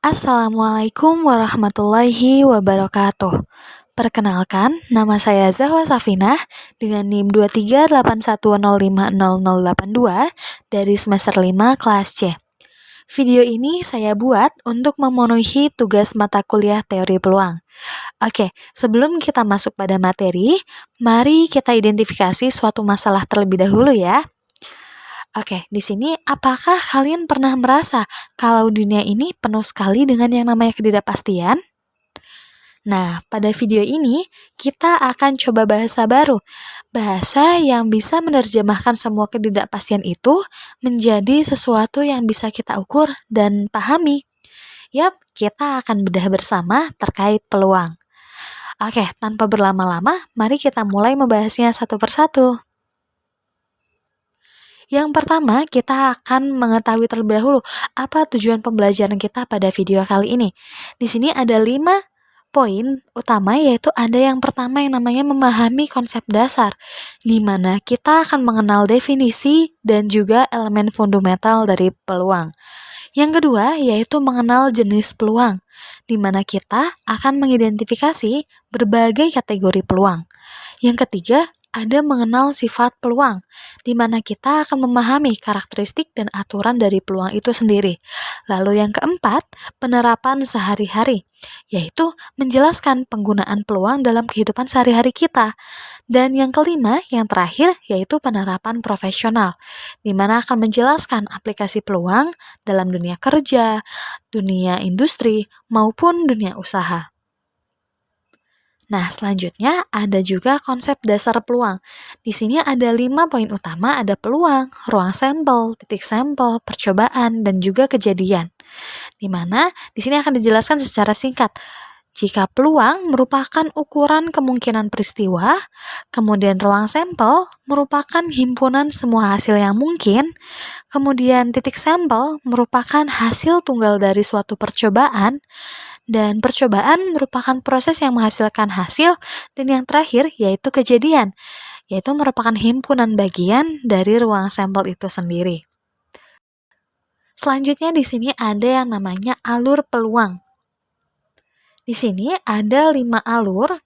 Assalamualaikum warahmatullahi wabarakatuh. Perkenalkan, nama saya Zahwa Safinah dengan NIM 23810500082 dari semester 5 kelas C. Video ini saya buat untuk memenuhi tugas mata kuliah teori peluang. Oke, sebelum kita masuk pada materi, mari kita identifikasi suatu masalah terlebih dahulu ya. Oke, di sini apakah kalian pernah merasa kalau dunia ini penuh sekali dengan yang namanya ketidakpastian? Nah, pada video ini kita akan coba bahasa baru. Bahasa yang bisa menerjemahkan semua ketidakpastian itu menjadi sesuatu yang bisa kita ukur dan pahami. Yap, kita akan bedah bersama terkait peluang. Oke, tanpa berlama-lama, mari kita mulai membahasnya satu persatu. Yang pertama, kita akan mengetahui terlebih dahulu apa tujuan pembelajaran kita pada video kali ini. Di sini ada 5 poin utama, yaitu ada yang pertama yang namanya memahami konsep dasar, di mana kita akan mengenal definisi dan juga elemen fundamental dari peluang. Yang kedua, yaitu mengenal jenis peluang, di mana kita akan mengidentifikasi berbagai kategori peluang. Yang ketiga, ada mengenal sifat peluang, di mana kita akan memahami karakteristik dan aturan dari peluang itu sendiri. Lalu yang keempat, penerapan sehari-hari, yaitu menjelaskan penggunaan peluang dalam kehidupan sehari-hari kita. Dan yang kelima, yang terakhir, yaitu penerapan profesional, di mana akan menjelaskan aplikasi peluang dalam dunia kerja, dunia industri, maupun dunia usaha. Nah, selanjutnya ada juga konsep dasar peluang. Di sini ada 5 poin utama, ada peluang, ruang sampel, titik sampel, percobaan, dan juga kejadian. Di mana di sini akan dijelaskan secara singkat. Jika peluang merupakan ukuran kemungkinan peristiwa, kemudian ruang sampel merupakan himpunan semua hasil yang mungkin, kemudian titik sampel merupakan hasil tunggal dari suatu percobaan, dan percobaan merupakan proses yang menghasilkan hasil, dan yang terakhir yaitu kejadian, yaitu merupakan himpunan bagian dari ruang sampel itu sendiri. Selanjutnya di sini ada yang namanya alur peluang. Di sini ada 5 alur,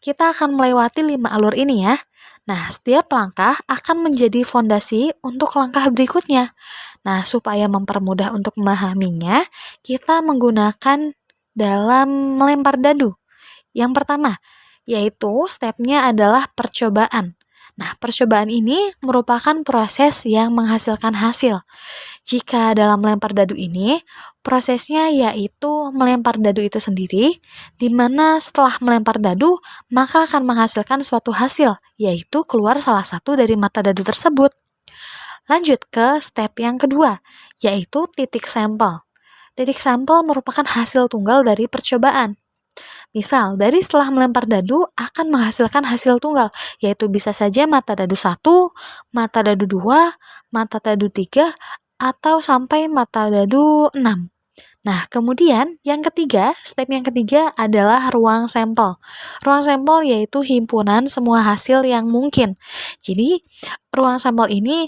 kita akan melewati 5 alur ini ya. Nah, setiap langkah akan menjadi fondasi untuk langkah berikutnya. Nah, supaya mempermudah untuk memahaminya, kita menggunakan dalam melempar dadu. Yang pertama, yaitu stepnya adalah percobaan. Nah, percobaan ini merupakan proses yang menghasilkan hasil. Jika dalam melempar dadu ini, prosesnya yaitu melempar dadu itu sendiri, di mana setelah melempar dadu, maka akan menghasilkan suatu hasil, yaitu keluar salah satu dari mata dadu tersebut. Lanjut ke step yang kedua, yaitu titik sampel. Titik sampel merupakan hasil tunggal dari percobaan. Misal, dari setelah melempar dadu akan menghasilkan hasil tunggal, yaitu bisa saja mata dadu 1, mata dadu 2, mata dadu 3, atau sampai mata dadu 6. Nah, kemudian yang ketiga, step yang ketiga adalah ruang sampel. Ruang sampel yaitu himpunan semua hasil yang mungkin. Jadi, ruang sampel ini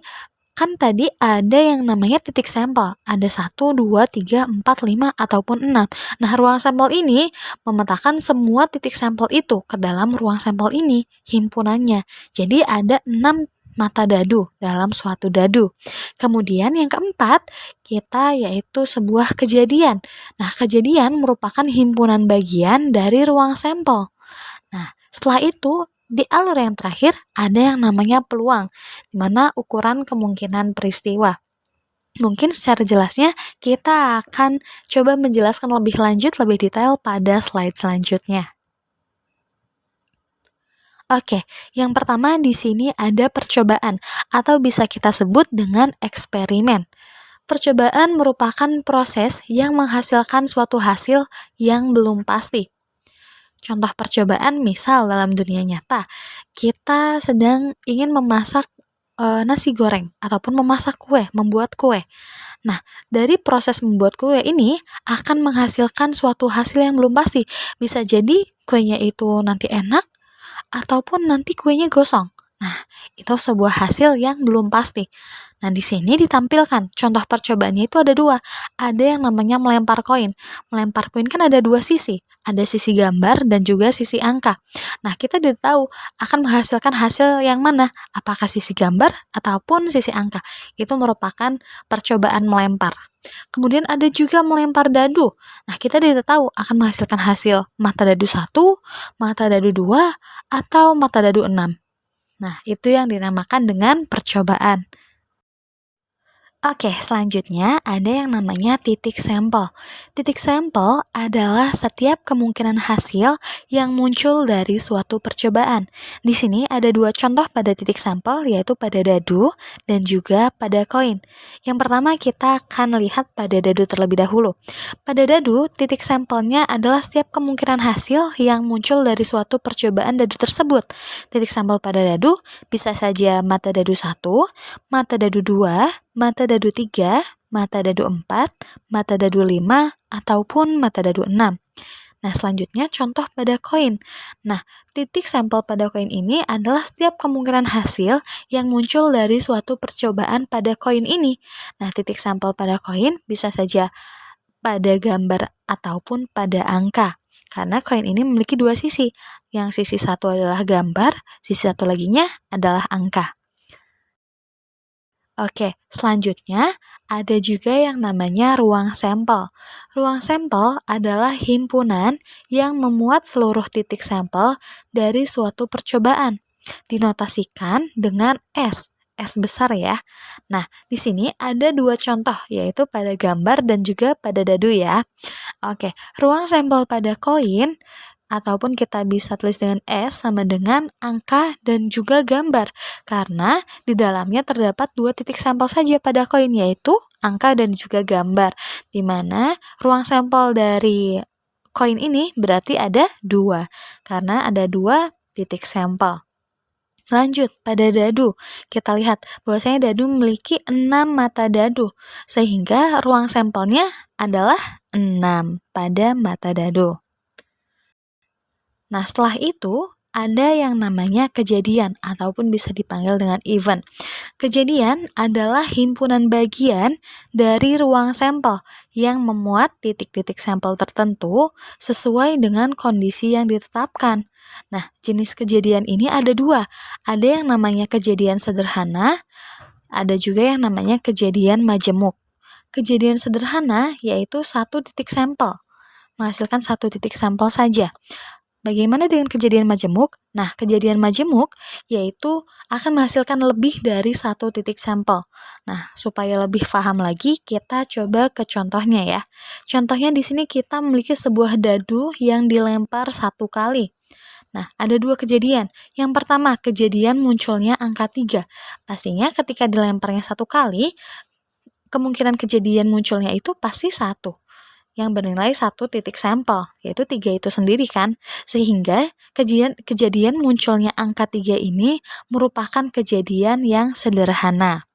kan tadi ada yang namanya titik sampel, ada 1, 2, 3, 4, 5, ataupun 6. Nah, ruang sampel ini memetakan semua titik sampel itu ke dalam ruang sampel ini, himpunannya. Jadi ada 6 mata dadu dalam suatu dadu. Kemudian yang keempat, kita yaitu sebuah kejadian. Nah, kejadian merupakan himpunan bagian dari ruang sampel. Nah, setelah itu, di alur yang terakhir ada yang namanya peluang, di mana ukuran kemungkinan peristiwa. Mungkin secara jelasnya kita akan coba menjelaskan lebih lanjut, lebih detail pada slide selanjutnya. Oke, yang pertama di sini ada percobaan, atau bisa kita sebut dengan eksperimen. Percobaan merupakan proses yang menghasilkan suatu hasil yang belum pasti. Contoh percobaan misal dalam dunia nyata, kita sedang ingin memasak nasi goreng ataupun memasak kue, membuat kue. Nah, dari proses membuat kue ini akan menghasilkan suatu hasil yang belum pasti. Bisa jadi kuenya itu nanti enak ataupun nanti kuenya gosong. Nah, itu sebuah hasil yang belum pasti. Nah, di sini ditampilkan contoh percobaannya itu ada dua. Ada yang namanya melempar koin. Melempar koin kan ada dua sisi. Ada sisi gambar dan juga sisi angka. Nah, kita tidak tahu akan menghasilkan hasil yang mana. Apakah sisi gambar ataupun sisi angka. Itu merupakan percobaan melempar. Kemudian ada juga melempar dadu. Nah, kita tidak tahu akan menghasilkan hasil mata dadu 1, mata dadu 2, atau mata dadu 6. Nah, itu yang dinamakan dengan percobaan. Oke, selanjutnya ada yang namanya titik sampel. Titik sampel adalah setiap kemungkinan hasil yang muncul dari suatu percobaan. Di sini ada dua contoh pada titik sampel, yaitu pada dadu dan juga pada koin. Yang pertama kita akan lihat pada dadu terlebih dahulu. Pada dadu, titik sampelnya adalah setiap kemungkinan hasil yang muncul dari suatu percobaan dadu tersebut. Titik sampel pada dadu bisa saja mata dadu 1, mata dadu 2, mata dadu 3, mata dadu 4, mata dadu 5, ataupun mata dadu 6. Nah, selanjutnya contoh pada koin. Nah, titik sampel pada koin ini adalah setiap kemungkinan hasil yang muncul dari suatu percobaan pada koin ini. Nah, titik sampel pada koin bisa saja pada gambar ataupun pada angka. Karena koin ini memiliki dua sisi. Yang sisi satu adalah gambar, sisi satu laginya adalah angka. Oke, selanjutnya ada juga yang namanya ruang sampel. Ruang sampel adalah himpunan yang memuat seluruh titik sampel dari suatu percobaan. Dinotasikan dengan S. S besar ya. Nah, di sini ada dua contoh, yaitu pada gambar dan juga pada dadu ya. Oke, ruang sampel pada koin ataupun kita bisa tulis dengan S sama dengan angka dan juga gambar, karena di dalamnya terdapat dua titik sampel saja pada koin, yaitu angka dan juga gambar, di mana ruang sampel dari koin ini berarti ada dua, karena ada dua titik sampel. Lanjut, pada dadu, kita lihat bahwasanya dadu memiliki 6 mata dadu, sehingga ruang sampelnya adalah 6 pada mata dadu. Nah, setelah itu ada yang namanya kejadian ataupun bisa dipanggil dengan event. Kejadian adalah himpunan bagian dari ruang sampel yang memuat titik-titik sampel tertentu sesuai dengan kondisi yang ditetapkan. Nah, jenis kejadian ini ada dua. Ada yang namanya kejadian sederhana, ada juga yang namanya kejadian majemuk. Kejadian sederhana yaitu satu titik sampel, menghasilkan satu titik sampel saja. Bagaimana dengan kejadian majemuk? Nah, kejadian majemuk yaitu akan menghasilkan lebih dari satu titik sampel. Nah, supaya lebih paham lagi, kita coba ke contohnya ya. Contohnya di sini kita memiliki sebuah dadu yang dilempar satu kali. Nah, ada dua kejadian. Yang pertama, kejadian munculnya angka 3. Pastinya ketika dilemparnya satu kali, kemungkinan kejadian munculnya itu pasti 1. Yang bernilai satu titik sampel, yaitu 3 itu sendiri kan. Sehingga kejadian munculnya angka 3 ini merupakan kejadian yang sederhana.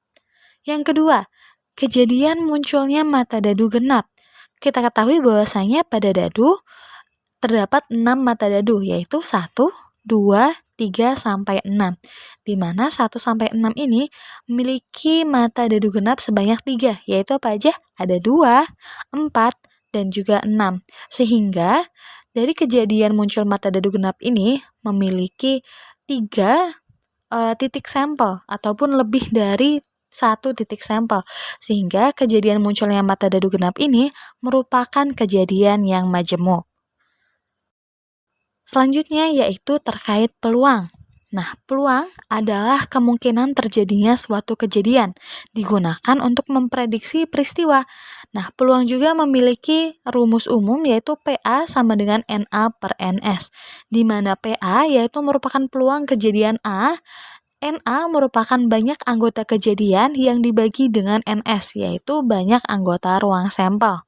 Yang kedua, kejadian munculnya mata dadu genap. Kita ketahui bahwasanya pada dadu terdapat 6 mata dadu, yaitu 1, 2, 3, sampai 6. Di mana 1 sampai 6 ini memiliki mata dadu genap sebanyak 3, yaitu apa aja? Ada 2, 4, dan juga 6. Sehingga dari kejadian muncul mata dadu genap ini memiliki 3 titik sampel ataupun lebih dari satu titik sampel. Sehingga kejadian munculnya mata dadu genap ini merupakan kejadian yang majemuk. Selanjutnya yaitu terkait peluang. Nah, peluang adalah kemungkinan terjadinya suatu kejadian, digunakan untuk memprediksi peristiwa. Nah, peluang juga memiliki rumus umum yaitu PA sama dengan NA per NS, di mana PA yaitu merupakan peluang kejadian A, NA merupakan banyak anggota kejadian yang dibagi dengan NS, yaitu banyak anggota ruang sampel.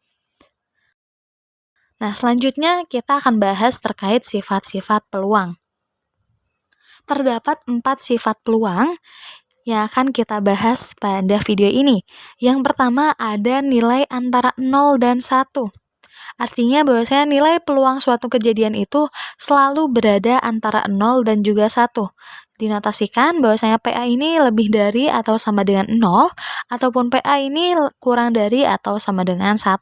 Nah, selanjutnya kita akan bahas terkait sifat-sifat peluang. Terdapat 4 sifat peluang yang akan kita bahas pada video ini. Yang pertama ada nilai antara 0 dan 1. Artinya bahwasanya nilai peluang suatu kejadian itu selalu berada antara 0 dan juga 1. Dinotasikan bahwasanya PA ini lebih dari atau sama dengan 0, ataupun PA ini kurang dari atau sama dengan 1.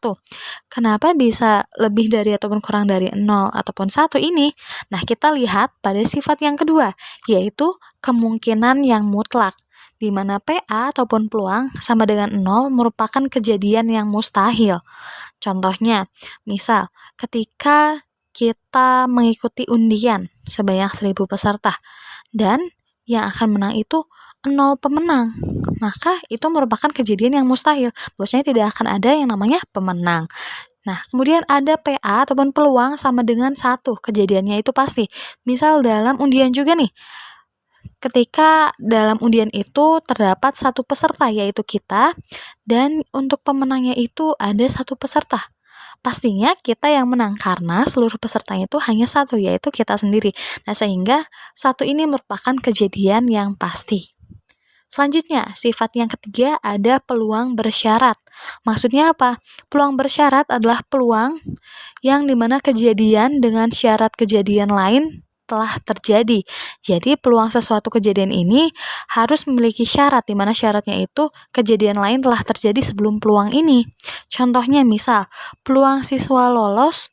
Kenapa bisa lebih dari ataupun kurang dari 0 ataupun 1 ini? Nah, kita lihat pada sifat yang kedua, yaitu kemungkinan yang mutlak, di mana PA ataupun peluang sama dengan 0 merupakan kejadian yang mustahil. Contohnya, misal ketika kita mengikuti undian sebanyak 1.000 peserta dan yang akan menang itu 0 pemenang, maka itu merupakan kejadian yang mustahil. Bahwasanya tidak akan ada yang namanya pemenang. Nah, kemudian ada PA ataupun peluang sama dengan 1, kejadiannya itu pasti. Misal dalam undian juga nih, ketika dalam undian itu terdapat 1 peserta, yaitu kita, dan untuk pemenangnya itu ada 1 peserta. Pastinya kita yang menang karena seluruh pesertanya itu hanya 1, yaitu kita sendiri. Nah, sehingga 1 ini merupakan kejadian yang pasti. Selanjutnya, sifat yang ketiga ada peluang bersyarat. Maksudnya apa? Peluang bersyarat adalah peluang yang dimana kejadian dengan syarat kejadian lain telah terjadi. Jadi peluang sesuatu kejadian ini harus memiliki syarat, di mana syaratnya itu kejadian lain telah terjadi sebelum peluang ini. Contohnya misal, peluang siswa lulus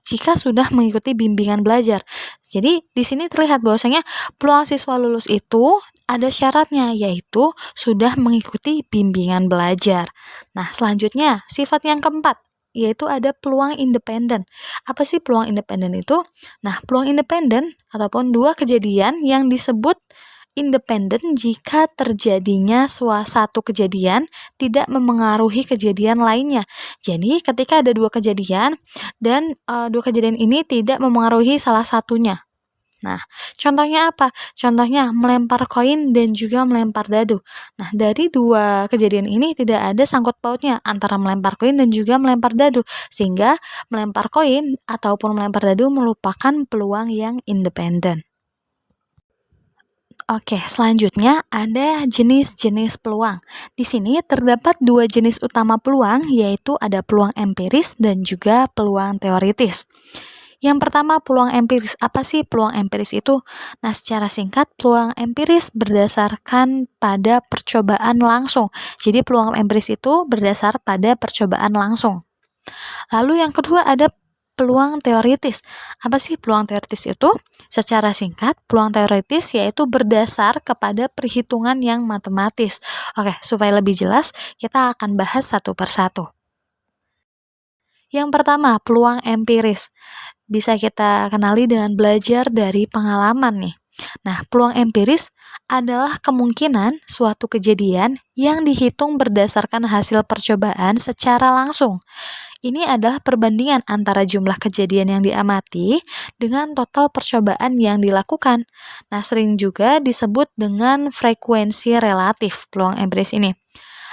jika sudah mengikuti bimbingan belajar. Jadi di sini terlihat bahwasanya peluang siswa lulus itu ada syaratnya, yaitu sudah mengikuti bimbingan belajar. Nah, selanjutnya sifat yang keempat, yaitu ada peluang independen. Apa sih peluang independen itu? Nah, peluang independen ataupun dua kejadian yang disebut independen jika terjadinya suatu kejadian tidak memengaruhi kejadian lainnya. Jadi ketika ada dua kejadian dan dua kejadian ini tidak memengaruhi salah satunya. Nah, contohnya apa? Contohnya melempar koin dan juga melempar dadu. Nah, dari dua kejadian ini tidak ada sangkut pautnya antara melempar koin dan juga melempar dadu, sehingga melempar koin ataupun melempar dadu merupakan peluang yang independen. Oke, selanjutnya ada jenis-jenis peluang. Di sini terdapat dua jenis utama peluang, yaitu ada peluang empiris dan juga peluang teoritis. Yang pertama, peluang empiris. Apa sih peluang empiris itu? Nah, secara singkat, peluang empiris berdasarkan pada percobaan langsung. Jadi, peluang empiris itu berdasar pada percobaan langsung. Lalu yang kedua ada peluang teoritis. Apa sih peluang teoritis itu? Secara singkat, peluang teoritis yaitu berdasar kepada perhitungan yang matematis. Oke, supaya lebih jelas, kita akan bahas satu persatu. Yang pertama, peluang empiris. Bisa kita kenali dengan belajar dari pengalaman nih. Nah, peluang empiris adalah kemungkinan suatu kejadian yang dihitung berdasarkan hasil percobaan secara langsung. Ini adalah perbandingan antara jumlah kejadian yang diamati dengan total percobaan yang dilakukan. Nah, sering juga disebut dengan frekuensi relatif peluang empiris ini.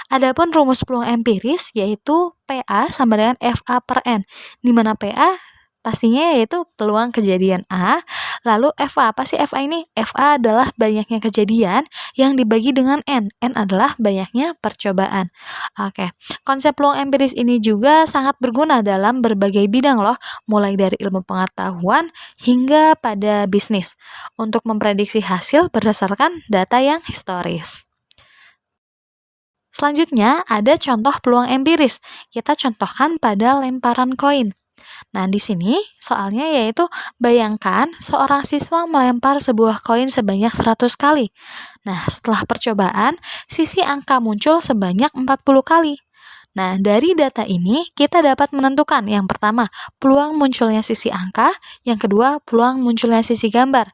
Adapun rumus peluang empiris yaitu PA sama dengan FA per N, di mana PA pastinya yaitu peluang kejadian A, lalu FA, apa sih FA ini? FA adalah banyaknya kejadian yang dibagi dengan N adalah banyaknya percobaan. Oke, konsep peluang empiris ini juga sangat berguna dalam berbagai bidang loh, mulai dari ilmu pengetahuan hingga pada bisnis, untuk memprediksi hasil berdasarkan data yang historis. Selanjutnya ada contoh peluang empiris. Kita contohkan pada lemparan koin. Nah, di sini soalnya yaitu bayangkan seorang siswa melempar sebuah koin sebanyak 100 kali. Nah, setelah percobaan, sisi angka muncul sebanyak 40 kali. Nah, dari data ini kita dapat menentukan yang pertama, peluang munculnya sisi angka, yang kedua, peluang munculnya sisi gambar.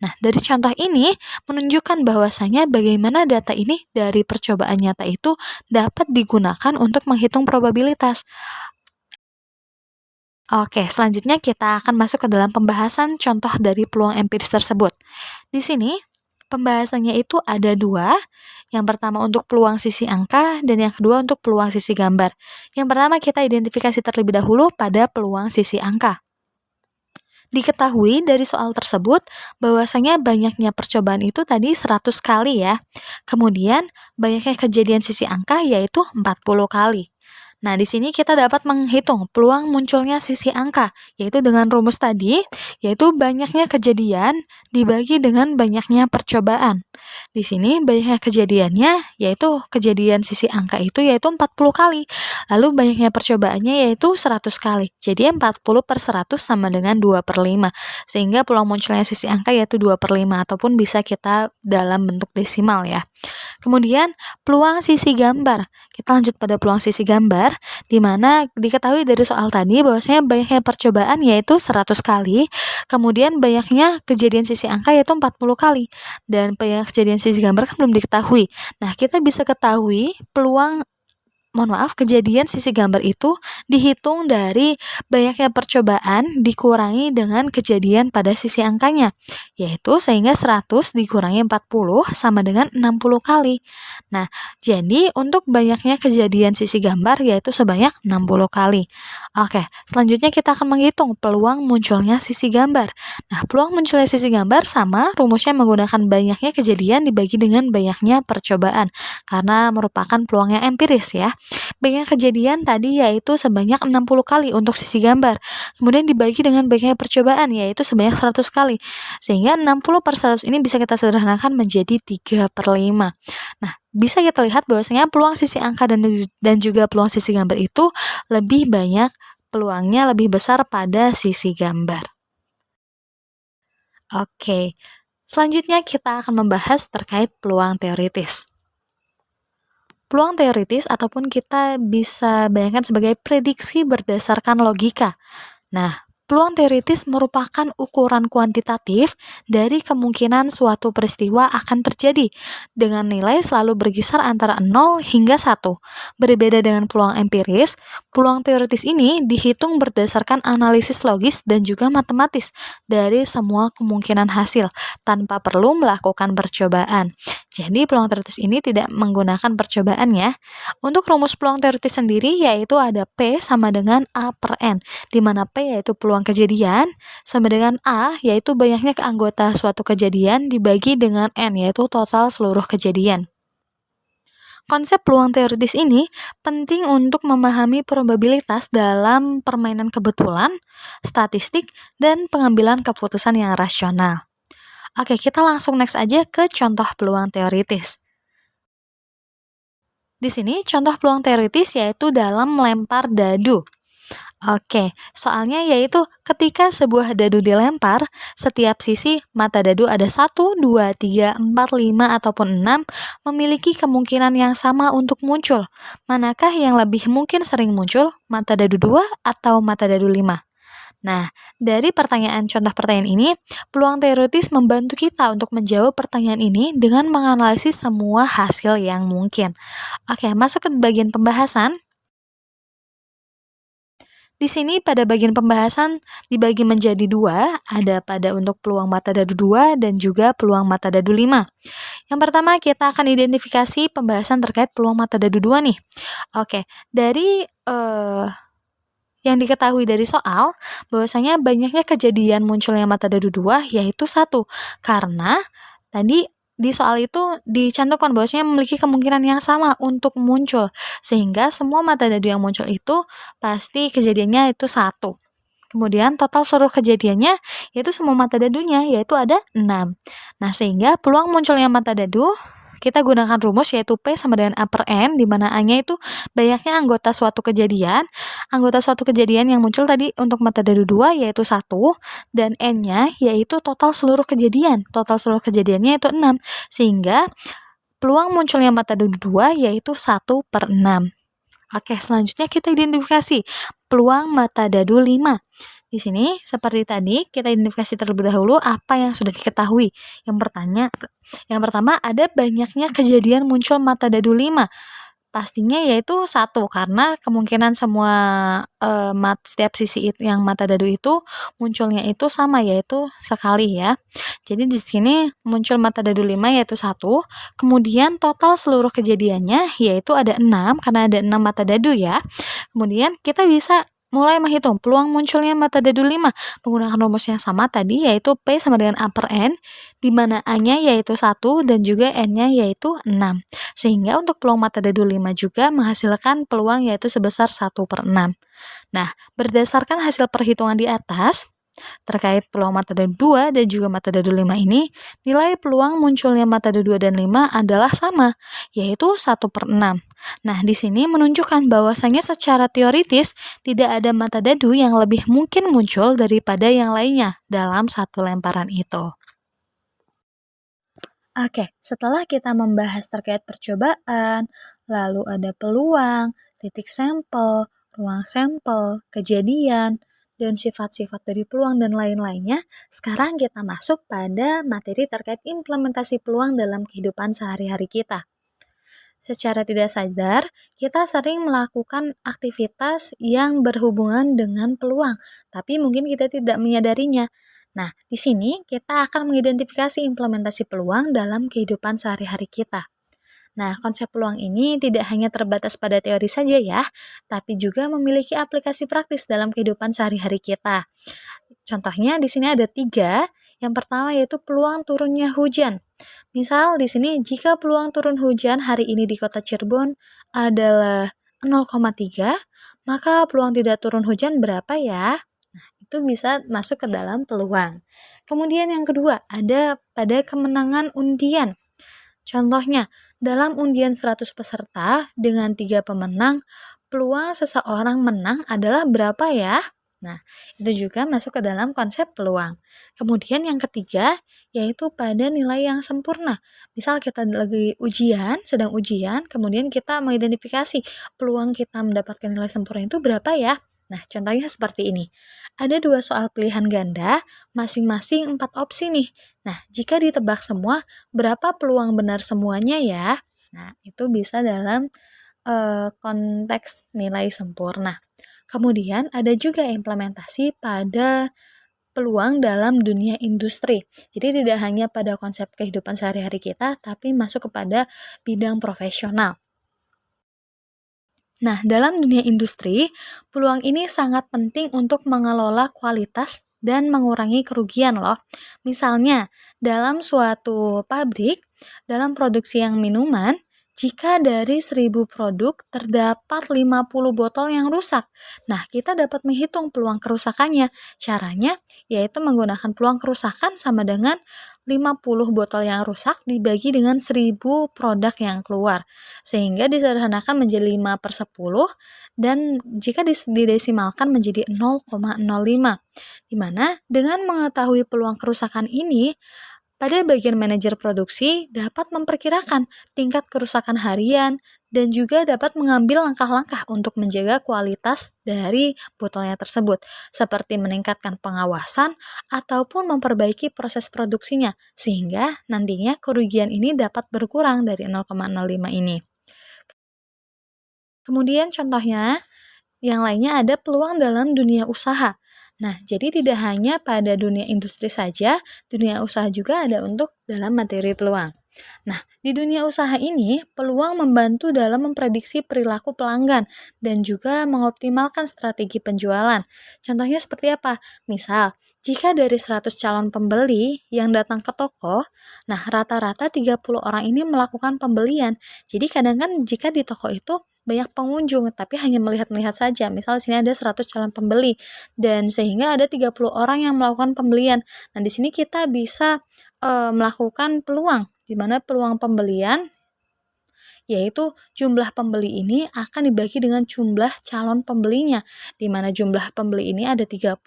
Nah, dari contoh ini menunjukkan bahwasanya bagaimana data ini dari percobaan nyata itu dapat digunakan untuk menghitung probabilitas. Oke, selanjutnya kita akan masuk ke dalam pembahasan contoh dari peluang empiris tersebut. Di sini, pembahasannya itu ada dua. Yang pertama untuk peluang sisi angka, dan yang kedua untuk peluang sisi gambar. Yang pertama kita identifikasi terlebih dahulu pada peluang sisi angka. Diketahui dari soal tersebut, bahwasanya banyaknya percobaan itu tadi 100 kali ya. Kemudian, banyaknya kejadian sisi angka yaitu 40 kali. Nah, di sini kita dapat menghitung peluang munculnya sisi angka, yaitu dengan rumus tadi, yaitu banyaknya kejadian dibagi dengan banyaknya percobaan. Di sini banyaknya kejadiannya, yaitu kejadian sisi angka itu yaitu 40 kali. Lalu banyaknya percobaannya yaitu 100 kali. Jadi 40 per 100 sama dengan 2 per 5. Sehingga peluang munculnya sisi angka yaitu 2 per 5, ataupun bisa kita dalam bentuk desimal ya. Kemudian peluang sisi gambar. Kita lanjut pada peluang sisi gambar, di mana diketahui dari soal tadi bahwasanya banyaknya percobaan yaitu 100 kali, kemudian banyaknya kejadian sisi angka yaitu 40 kali, dan banyak kejadian sisi gambar kan belum diketahui. Nah, kita bisa ketahui kejadian sisi gambar itu dihitung dari banyaknya percobaan dikurangi dengan kejadian pada sisi angkanya, yaitu sehingga 100 dikurangi 40 sama dengan 60 kali. Nah, jadi untuk banyaknya kejadian sisi gambar yaitu sebanyak 60 kali. Oke, selanjutnya kita akan menghitung peluang munculnya sisi gambar. Nah, peluang munculnya sisi gambar sama rumusnya menggunakan banyaknya kejadian dibagi dengan banyaknya percobaan, karena merupakan peluang yang empiris ya. Banyaknya kejadian tadi yaitu sebanyak 60 kali untuk sisi gambar. Kemudian dibagi dengan banyaknya percobaan yaitu sebanyak 100 kali. Sehingga 60 per 100 ini bisa kita sederhanakan menjadi 3 per 5. Nah, bisa kita lihat bahwasanya peluang sisi angka dan juga peluang sisi gambar itu lebih banyak, peluangnya lebih besar pada sisi gambar. Oke, selanjutnya kita akan membahas terkait peluang teoritis. Peluang teoritis ataupun kita bisa bayangkan sebagai prediksi berdasarkan logika. Nah, peluang teoritis merupakan ukuran kuantitatif dari kemungkinan suatu peristiwa akan terjadi dengan nilai selalu berkisar antara 0 hingga 1. Berbeda dengan peluang empiris, peluang teoritis ini dihitung berdasarkan analisis logis dan juga matematis dari semua kemungkinan hasil tanpa perlu melakukan percobaan. Jadi peluang teoritis ini tidak menggunakan percobaan ya. Untuk rumus peluang teoritis sendiri yaitu ada P sama dengan A per N, di mana P yaitu peluang kejadian, sama dengan A yaitu banyaknya anggota suatu kejadian dibagi dengan N yaitu total seluruh kejadian. Konsep peluang teoritis ini penting untuk memahami probabilitas dalam permainan kebetulan, statistik, dan pengambilan keputusan yang rasional. Oke, kita langsung next aja ke contoh peluang teoritis. Di sini contoh peluang teoritis yaitu dalam melempar dadu. Oke, soalnya yaitu ketika sebuah dadu dilempar, setiap sisi mata dadu ada 1, 2, 3, 4, 5, ataupun 6 memiliki kemungkinan yang sama untuk muncul. Manakah yang lebih mungkin sering muncul, mata dadu 2 atau mata dadu 5? Nah, dari contoh pertanyaan ini, peluang teoritis membantu kita untuk menjawab pertanyaan ini dengan menganalisis semua hasil yang mungkin. Oke, masuk ke bagian pembahasan. Di sini pada bagian pembahasan dibagi menjadi 2, ada pada untuk peluang mata dadu 2 dan juga peluang mata dadu 5. Yang pertama kita akan identifikasi pembahasan terkait peluang mata dadu 2 nih. Oke, dari yang diketahui dari soal, bahwasanya banyaknya kejadian munculnya mata dadu 2 yaitu 1, karena tadi di soal itu dicantumkan bahwasanya memiliki kemungkinan yang sama untuk muncul, sehingga semua mata dadu yang muncul itu pasti kejadiannya itu 1. Kemudian total seluruh kejadiannya yaitu semua mata dadunya yaitu ada 6. Nah, sehingga peluang munculnya mata dadu kita gunakan rumus yaitu P sama dengan A per N, di mana A-nya itu banyaknya anggota suatu kejadian. Anggota suatu kejadian yang muncul tadi untuk mata dadu 2 yaitu 1, dan N-nya yaitu total seluruh kejadian. Total seluruh kejadiannya itu 6, sehingga peluang munculnya mata dadu 2 yaitu 1 per 6. Oke, selanjutnya kita identifikasi peluang mata dadu 5. Di sini seperti tadi kita identifikasi terlebih dahulu apa yang sudah diketahui. Yang pertama ada banyaknya kejadian muncul mata dadu 5. Pastinya yaitu 1, karena kemungkinan semua setiap sisi yang mata dadu itu munculnya itu sama yaitu sekali ya. Jadi di sini muncul mata dadu 5 yaitu 1. Kemudian total seluruh kejadiannya yaitu ada 6 karena ada 6 mata dadu ya. Kemudian kita bisa mulai menghitung peluang munculnya metode 5 menggunakan rumus yang sama tadi, yaitu P sama dengan A per N, di mana A-nya yaitu 1 dan juga N-nya yaitu 6. Sehingga untuk peluang metode 5 juga menghasilkan peluang yaitu sebesar 1 per 6. Nah, berdasarkan hasil perhitungan di atas, terkait peluang metode 2 dan juga metode 5 ini, nilai peluang munculnya metode 2 dan 5 adalah sama, yaitu 1 per 6. Nah, di sini menunjukkan bahwasanya secara teoritis tidak ada metode yang lebih mungkin muncul daripada yang lainnya dalam satu lemparan itu. Oke, setelah kita membahas terkait percobaan, lalu ada peluang, titik sampel, ruang sampel, kejadian, dan sifat-sifat dari peluang dan lain-lainnya, sekarang kita masuk pada materi terkait implementasi peluang dalam kehidupan sehari-hari kita. Secara tidak sadar, kita sering melakukan aktivitas yang berhubungan dengan peluang, tapi mungkin kita tidak menyadarinya. Nah, di sini kita akan mengidentifikasi implementasi peluang dalam kehidupan sehari-hari kita. Nah, konsep peluang ini tidak hanya terbatas pada teori saja ya, tapi juga memiliki aplikasi praktis dalam kehidupan sehari-hari kita. Contohnya di sini ada 3. Yang pertama yaitu peluang turunnya hujan. Misal di sini jika peluang turun hujan hari ini di kota Cirebon adalah 0,3, maka peluang tidak turun hujan berapa ya? Nah, itu bisa masuk ke dalam peluang. Kemudian yang kedua, ada pada kemenangan undian. Contohnya, dalam undian 100 peserta dengan 3 pemenang, peluang seseorang menang adalah berapa ya? Nah, itu juga masuk ke dalam konsep peluang. Kemudian yang ketiga, yaitu pada nilai yang sempurna. Misal kita lagi ujian, sedang ujian, kemudian kita mengidentifikasi peluang kita mendapatkan nilai sempurna itu berapa ya? Nah, contohnya seperti ini. Ada 2 soal pilihan ganda, masing-masing 4 opsi nih. Nah, jika ditebak semua, berapa peluang benar semuanya ya? Nah, itu bisa dalam konteks nilai sempurna. Kemudian ada juga implementasi pada peluang dalam dunia industri. Jadi tidak hanya pada konsep kehidupan sehari-hari kita, tapi masuk kepada bidang profesional. Nah, dalam dunia industri, peluang ini sangat penting untuk mengelola kualitas dan mengurangi kerugian loh. Misalnya, dalam suatu pabrik, dalam produksi yang minuman, jika dari 1000 produk terdapat 50 botol yang rusak. Nah, kita dapat menghitung peluang kerusakannya. Caranya yaitu menggunakan peluang kerusakan sama dengan 50 botol yang rusak dibagi dengan 1000 produk yang keluar. Sehingga disederhanakan menjadi 5 per 10 dan jika didesimalkan menjadi 0,05. Di mana dengan mengetahui peluang kerusakan ini, pada bagian manajer produksi dapat memperkirakan tingkat kerusakan harian dan juga dapat mengambil langkah-langkah untuk menjaga kualitas dari botolnya tersebut, seperti meningkatkan pengawasan ataupun memperbaiki proses produksinya, sehingga nantinya kerugian ini dapat berkurang dari 0,05 ini. Kemudian contohnya, yang lainnya ada peluang dalam dunia usaha. Nah, jadi tidak hanya pada dunia industri saja, dunia usaha juga ada untuk dalam materi peluang. Nah, di dunia usaha ini, peluang membantu dalam memprediksi perilaku pelanggan dan juga mengoptimalkan strategi penjualan. Contohnya seperti apa? Misal, jika dari 100 calon pembeli yang datang ke toko, nah rata-rata 30 orang ini melakukan pembelian. Jadi kadang kan jika di toko itu banyak pengunjung, tapi hanya melihat-melihat saja. Misal di sini ada 100 calon pembeli, dan sehingga ada 30 orang yang melakukan pembelian. Nah, di sini kita bisa melakukan peluang, di mana peluang pembelian yaitu jumlah pembeli ini akan dibagi dengan jumlah calon pembelinya, di mana jumlah pembeli ini ada 30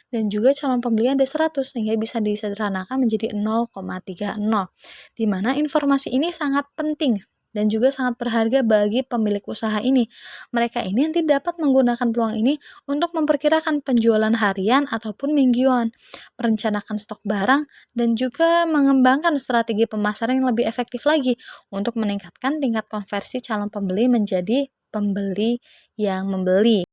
dan juga calon pembeli ada 100, sehingga bisa disederhanakan menjadi 0,30, di mana informasi ini sangat penting dan juga sangat berharga bagi pemilik usaha ini. Mereka ini nanti dapat menggunakan peluang ini untuk memperkirakan penjualan harian ataupun mingguan, merencanakan stok barang, dan juga mengembangkan strategi pemasaran yang lebih efektif lagi untuk meningkatkan tingkat konversi calon pembeli menjadi pembeli yang membeli.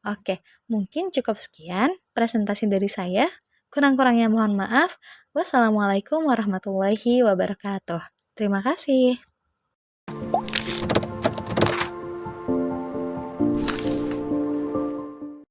Oke, mungkin cukup sekian presentasi dari saya. Kurang-kurangnya mohon maaf. Wassalamualaikum warahmatullahi wabarakatuh. Terima kasih.